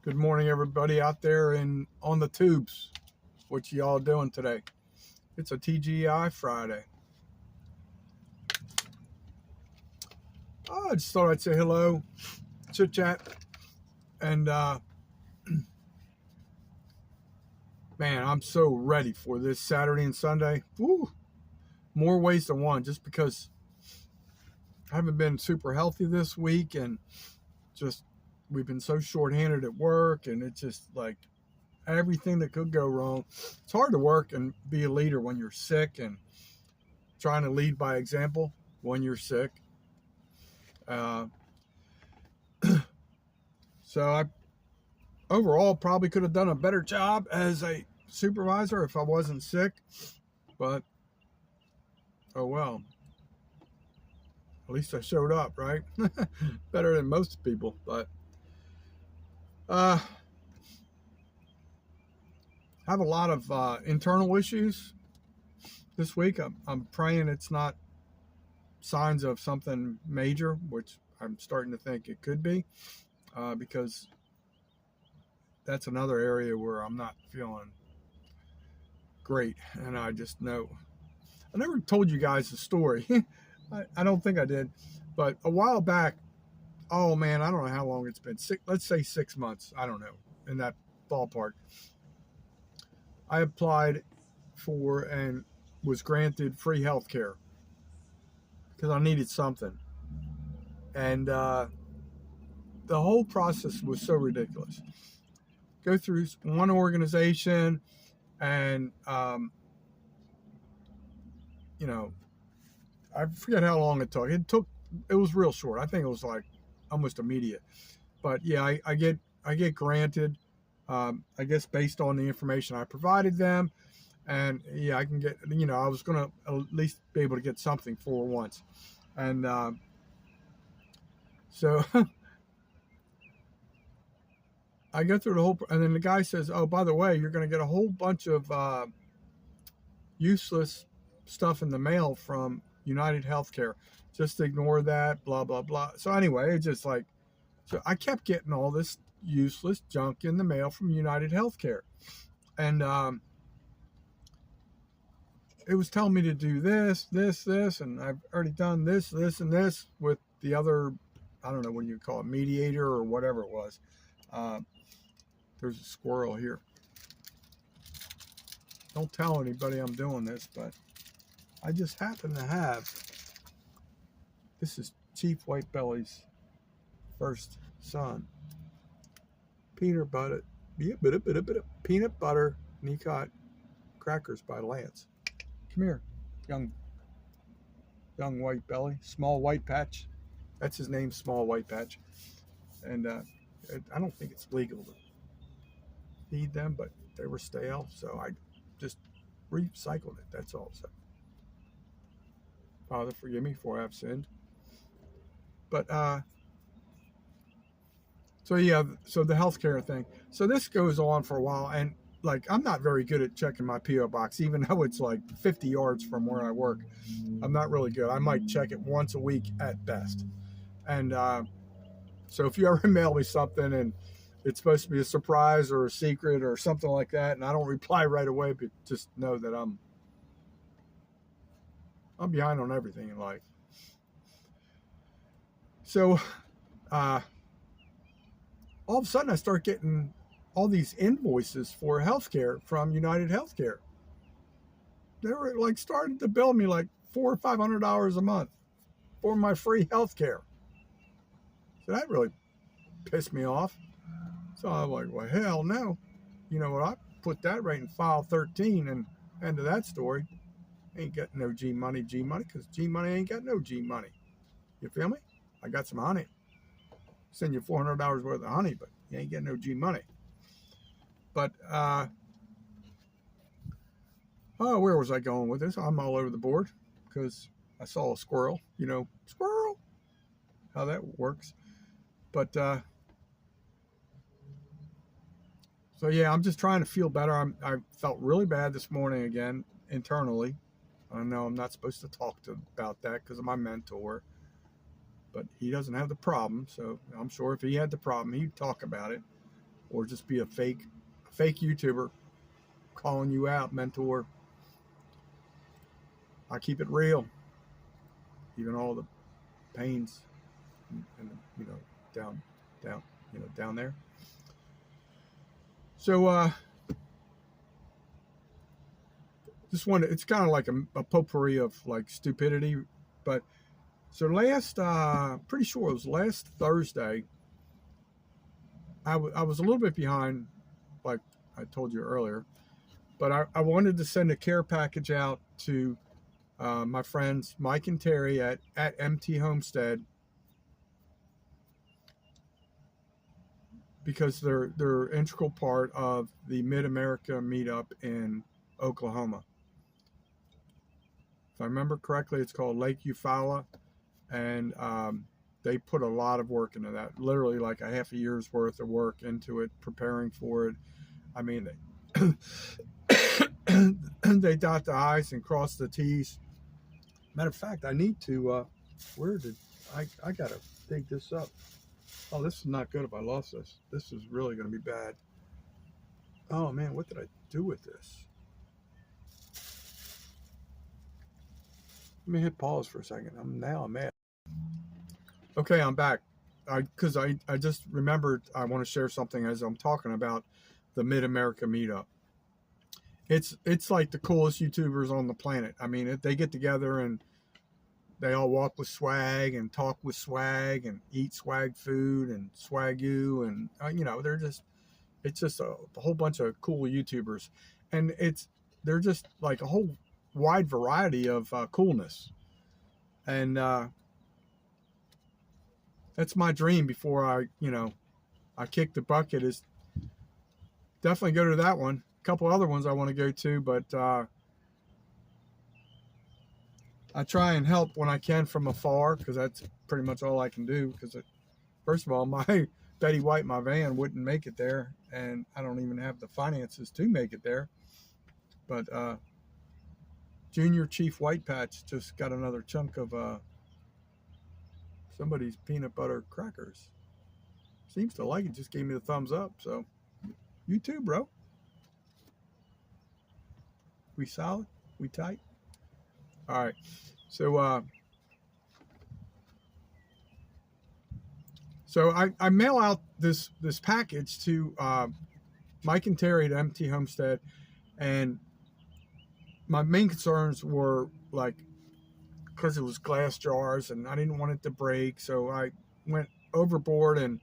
Good morning, everybody out there on the tubes. What y'all doing today? It's a TGI Friday. I just thought I'd say hello, chit chat, and man, I'm so ready for this Saturday and Sunday. Woo! More ways than one, just because I haven't been super healthy this week, and just we've been so short-handed at work, and it's just like everything that could go wrong. It's hard to work and be a leader when you're sick, and trying to lead by example when you're sick. So I overall probably could have done a better job as a supervisor if I wasn't sick, but oh well. At least I showed up, right? Better than most people, but have a lot of internal issues this week. I'm praying it's not signs of something major, which I'm starting to think it could be, because that's another area where I'm not feeling great, and I just know. I never told you guys the story. I don't think I did, but a while back, oh man, I don't know how long it's been. Let's say 6 months. I don't know, in that ballpark. I applied for and was granted free health care because I needed something. And the whole process was so ridiculous. Go through one organization and, I forget how long it took. It was real short. I think it was like almost immediate. But yeah, I get granted, I guess based on the information I provided them. And yeah, I can get, I was going to at least be able to get something for once. And so I go through the whole, and then the guy says, oh, by the way, you're going to get a whole bunch of useless stuff in the mail from United Healthcare. Just ignore that, blah, blah, blah. So anyway, it's just like, so I kept getting all this useless junk in the mail from United Healthcare. And it was telling me to do this, and I've already done this, and this with the other, I don't know what you call it, mediator or whatever it was. There's a squirrel here. Don't tell anybody I'm doing this, but I just happen to have, this is Chief Whitebelly's first son. Peanut butter, and he got crackers by Lance. Come here, young white belly, small white patch. That's his name, small white patch. And I don't think it's legal to feed them, but they were stale, so I just recycled it. That's all. So, Father, forgive me for I have sinned. But so yeah, so the healthcare thing. So this goes on for a while, and like I'm not very good at checking my PO box, even though it's like 50 yards from where I work. I'm not really good. I might check it once a week at best. And so if you ever mail me something and it's supposed to be a surprise or a secret or something like that, and I don't reply right away, but just know that I'm behind on everything in life. So all of a sudden I start getting all these invoices for healthcare from United Healthcare. They were like starting to bill me like $400 or $500 a month for my free healthcare. So that really pissed me off. So I'm like, well, hell no. You know what? I put that right in file 13 and end of that story. Ain't got no G money, because G money ain't got no G money. You feel me? I got some honey. Send you $400 worth of honey, but you ain't getting no G money. But, where was I going with this? I'm all over the board because I saw a squirrel, squirrel, how that works. But, so yeah, I'm just trying to feel better. I felt really bad this morning again, internally. I know I'm not supposed to talk about that because of my mentor, but he doesn't have the problem. So I'm sure if he had the problem, he'd talk about it. or just be a fake YouTuber calling you out, mentor. I keep it real, even all the pains and down down there. So just one, it's kind of like a potpourri of like stupidity. But so pretty sure it was last Thursday, I was a little bit behind, like I told you earlier, but I wanted to send a care package out to my friends Mike and Terry at MT Homestead, because they're an integral part of the Mid-America meetup in Oklahoma. If I remember correctly, it's called Lake Eufaula, and they put a lot of work into that. Literally like a half a year's worth of work into it, preparing for it. I mean, they dot the I's and cross the T's. Matter of fact, I need to, where did, I gotta dig this up. Oh, this is not good if I lost this. This is really gonna be bad. Oh man, what did I do with this? Let me hit pause for a second. I'm mad. Okay, I'm back. Because I just remembered I want to share something as I'm talking about the Mid-America meetup. It's like the coolest YouTubers on the planet. I mean, they get together and they all walk with swag and talk with swag and eat swag food and swag-u, and it's just a whole bunch of cool YouTubers, and they're just like a whole wide variety of coolness, and that's my dream before I kick the bucket, is definitely go to that one. A couple other ones I want to go to, but I try and help when I can from afar, because that's pretty much all I can do. Because first of all, my Betty White, my van, wouldn't make it there, and I don't even have the finances to make it there. But Junior Chief White Patch just got another chunk of somebody's peanut butter crackers. Seems to like it. Just gave me the thumbs up. So you too, bro. We solid? We tight? All right. So I mail out this package to Mike and Terry at MT Homestead, and my main concerns were like, because it was glass jars and I didn't want it to break, so I went overboard and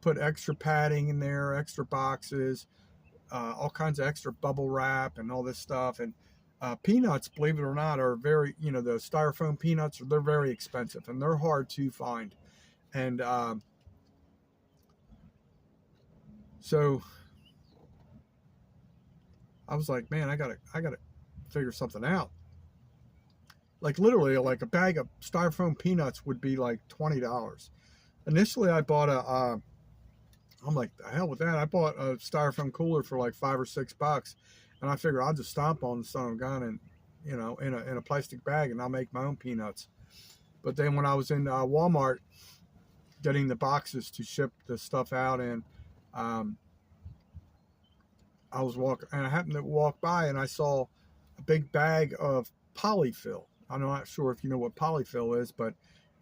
put extra padding in there, extra boxes, all kinds of extra bubble wrap and all this stuff. And peanuts, believe it or not, are very, the styrofoam peanuts, they're very expensive and they're hard to find. And so I was like, man, I gotta figure something out. Like literally, like a bag of styrofoam peanuts would be like $20. Initially, I bought I'm like, the hell with that. I bought a styrofoam cooler for like $5 or $6, and I figured I'll just stomp on the son of a gun and, in a plastic bag, and I'll make my own peanuts. But then when I was in Walmart getting the boxes to ship the stuff out in, I was walking, and I happened to walk by, and I saw a big bag of polyfill. I'm not sure if you know what polyfill is, but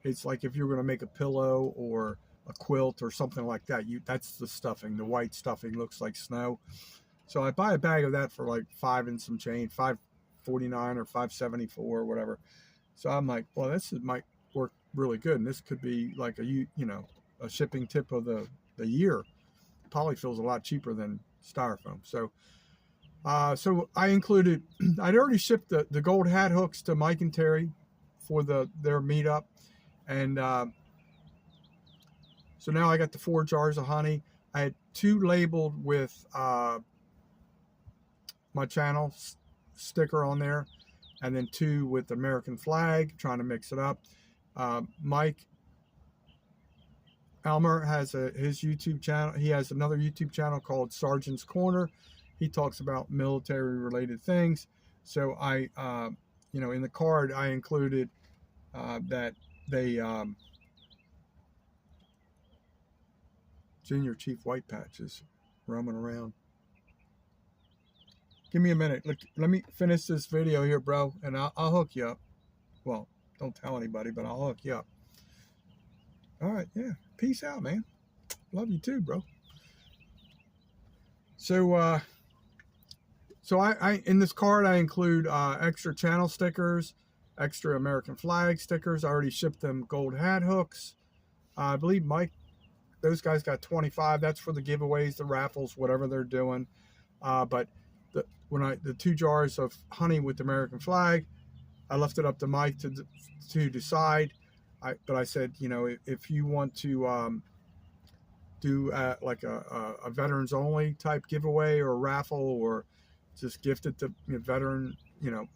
it's like if you're going to make a pillow or a quilt or something like that, that's the stuffing. The white stuffing looks like snow. So I buy a bag of that for like $5 and some change, $5.49 or $5.74 or whatever. So I'm like, well, this might work really good, and this could be like a shipping tip of the year. Polyfill is a lot cheaper than styrofoam. So I included, I'd already shipped the gold hat hooks to Mike and Terry for their meetup. And so now I got the 4 jars of honey. I had 2 labeled with my channel sticker on there, and then 2 with the American flag, trying to mix it up. Mike Elmer has his YouTube channel. He has another YouTube channel called Sergeant's Corner. He talks about military related things. So I, in the card, I included that they Junior Chief White Patches roaming around. Give me a minute. Look, let me finish this video here, bro, and I'll hook you up. Well, don't tell anybody, but I'll hook you up. All right, yeah. Peace out, man. Love you too, bro. So, I in this card I include extra channel stickers, extra American flag stickers. I already shipped them gold hat hooks. I believe Mike, those guys got 25. That's for the giveaways, the raffles, whatever they're doing. But the 2 jars of honey with the American flag, I left it up to Mike to decide. But I said, you know, if you want to do like a veterans only type giveaway or raffle, or just gift it to veteran, you know,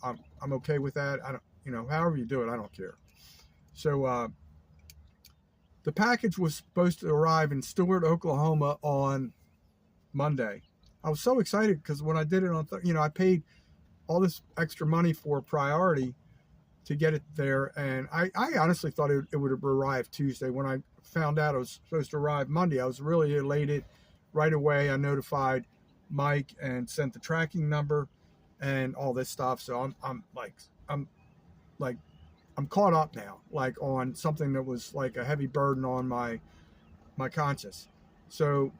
I'm okay with that. I don't, you know, however you do it, I don't care. So the package was supposed to arrive in Stewart, Oklahoma on Monday. I was so excited because when I did it on, you know, I paid all this extra money for priority to get it there, and I honestly thought it would have arrived Tuesday. When I found out it was supposed to arrive Monday, I was really elated. Right away, I notified Mike and sent the tracking number and all this stuff. So I'm caught up now, like on something that was like a heavy burden on my conscience. So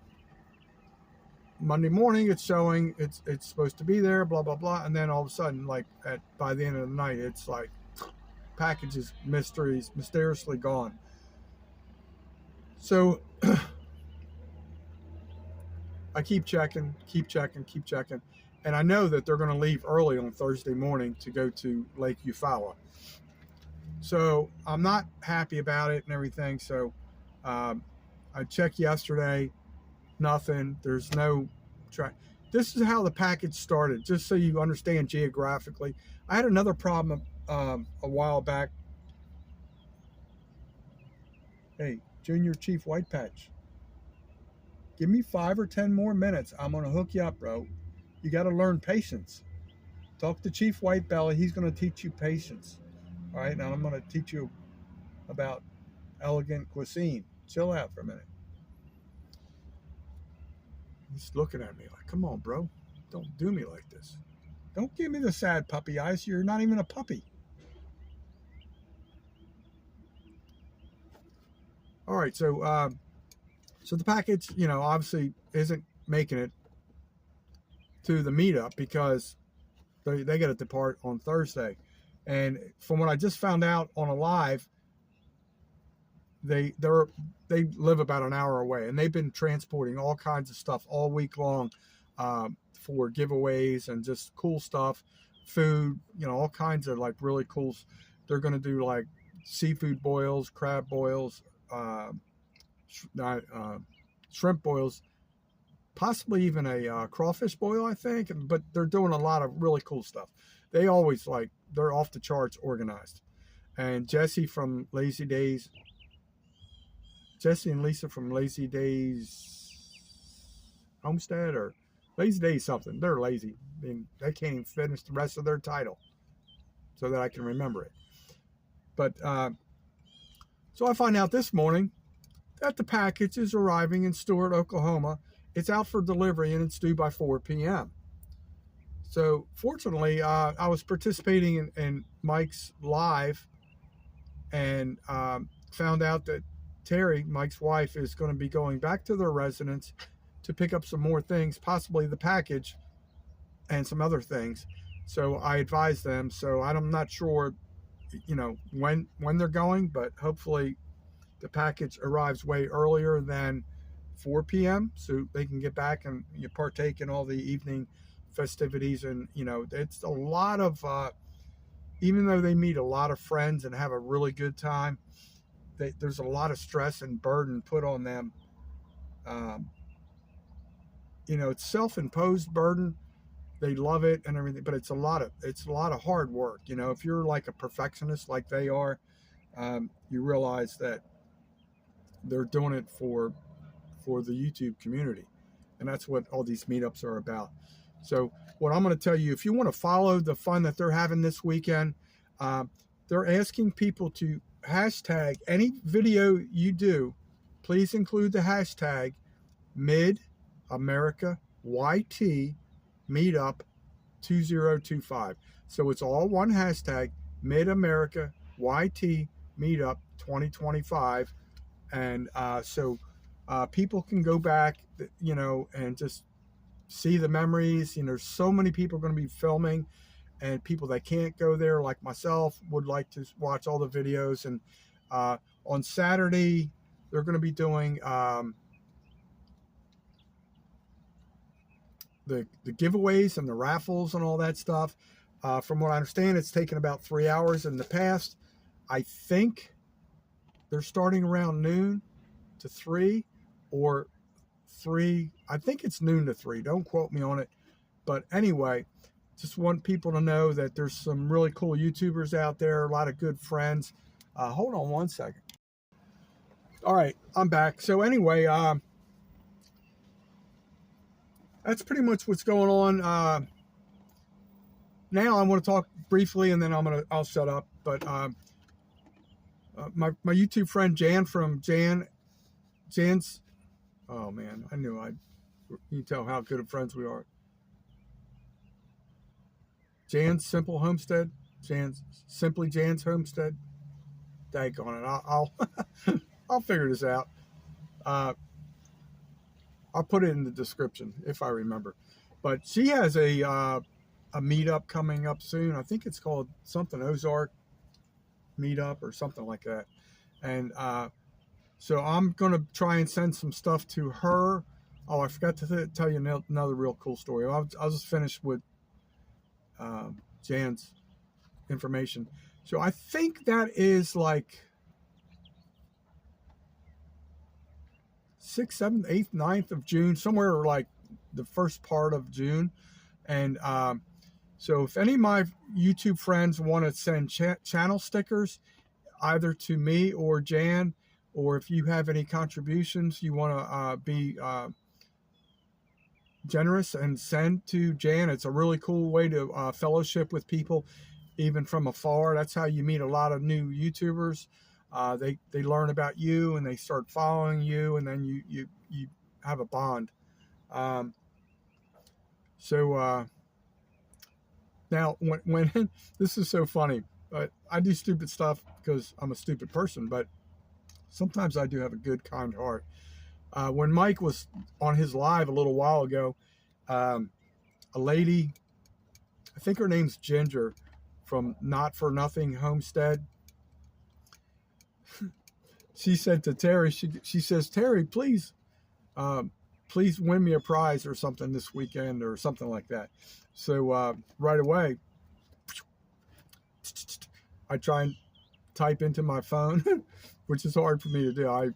Monday morning, it's showing it's supposed to be there, blah blah blah, and then all of a sudden, like by the end of the night, it's like packages mysteriously gone. So I keep checking, and I know that they're going to leave early on Thursday morning to go to Lake Eufaula. So I'm not happy about it and everything. So I checked yesterday. Nothing. There's no track. This is how the package started, just so you understand geographically. I had another problem a while back. Hey, Junior Chief White Patch, give me 5 or 10 more minutes. I'm going to hook you up, bro. You got to learn patience. Talk to Chief White Belly. He's going to teach you patience. All right, now I'm going to teach you about elegant cuisine. Chill out for a minute. He's looking at me like, come on, bro. Don't do me like this. Don't give me the sad puppy eyes. You're not even a puppy. All right, so the package, you know, obviously isn't making it to the meetup because they got to depart on Thursday. And from what I just found out on a live, they live about an hour away, and they've been transporting all kinds of stuff all week long for giveaways and just cool stuff, food, you know, all kinds of like really cool. They're going to do like seafood boils, crab boils, shrimp boils, possibly even a crawfish boil, I think. But they're doing a lot of really cool stuff. They always they're off the charts organized. And Jesse and Lisa from Lazy Days Homestead, or Lazy Days something. They're lazy. I mean, they can't even finish the rest of their title so that I can remember it. But so I find out this morning that the package is arriving in Stewart, Oklahoma. It's out for delivery and it's due by 4 p.m. So fortunately, I was participating in Mike's live and found out that Terry, Mike's wife, is going to be going back to their residence to pick up some more things, possibly the package and some other things. So I advised them. So I'm not sure, you know, when they're going, but hopefully the package arrives way earlier than 4 p.m. so they can get back and partake in all the evening festivities. And, you know, it's a lot of, even though they meet a lot of friends and have a really good time, there's a lot of stress and burden put on them. You know, it's self-imposed burden. They love it and everything, but it's a lot of hard work. You know, if you're like a perfectionist like they are, you realize that they're doing it for the YouTube community, and that's what all these meetups are about. So what I'm going to tell you, if you want to follow the fun that they're having this weekend, they're asking people to hashtag any video you do. Please include the hashtag Mid-America YT Meetup 2025. So it's all one hashtag, Mid-America YT Meetup 2025. And so people can go back, and just see the memories. There's so many people going to be filming, and people that can't go there, like myself, would like to watch all the videos. And on Saturday, they're going to be doing the giveaways and the raffles and all that stuff. From what I understand, it's taken about 3 hours in the past. I think they're starting around noon to 3, or 3. I think it's noon to 3. Don't quote me on it. But anyway, just want people to know that there's some really cool YouTubers out there, a lot of good friends. Hold on one second. All right, I'm back. So anyway, that's pretty much what's going on. Now I want to talk briefly, and then I'll shut up. But my YouTube friend Jan from Jan's. Oh man, I knew you tell how good of friends we are. Jan's Simple Homestead, Simply Jan's Homestead. Daggone it, I'll I'll figure this out. I'll put it in the description if I remember. But she has a meetup coming up soon. I think it's called something Ozark Meetup or something like that. And so I'm going to try and send some stuff to her. Oh, I forgot to tell you another real cool story. I'll just finish with Jan's information. So I think that is like 6th, 7th, 8th, 9th of June, somewhere like the first part of June. And so if any of my YouTube friends want to send channel stickers, either to me or Jan, or if you have any contributions you want to be generous and send to Jan, it's a really cool way to fellowship with people, even from afar. That's how you meet a lot of new YouTubers. They learn about you and they start following you, and then you have a bond. So now when this is so funny, but I do stupid stuff because I'm a stupid person, but sometimes I do have a good, kind heart. When Mike was on his live a little while ago, a lady, I think her name's Ginger, from Not For Nothing Homestead, she said to Terry, she says, Terry, please win me a prize or something this weekend, or something like that. So right away, I try and type into my phone, which is hard for me to do. I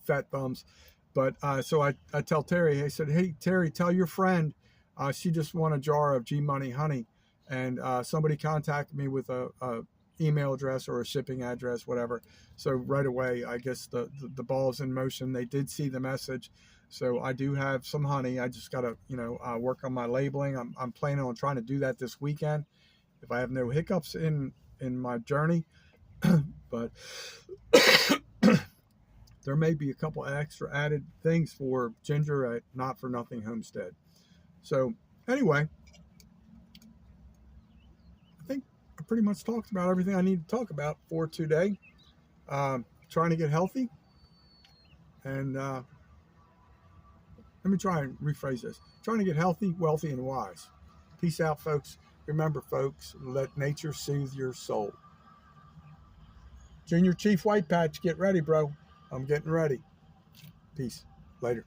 fat thumbs. But so I tell Terry, I said, hey, Terry, tell your friend she just won a jar of G Money honey. And somebody contacted me with a email address or a shipping address, whatever. So right away, I guess the ball's in motion. They did see the message. So I do have some honey. I just got to, work on my labeling. I'm planning on trying to do that this weekend if I have no hiccups in my journey. But there may be a couple extra added things for Ginger at Not For Nothing Homestead. So anyway, I think I pretty much talked about everything I need to talk about for today. Trying to get healthy. And let me try and rephrase this. Trying to get healthy, wealthy, and wise. Peace out, folks. Remember, folks, let nature soothe your soul. Junior Chief White Patch, get ready, bro. I'm getting ready. Peace. Later.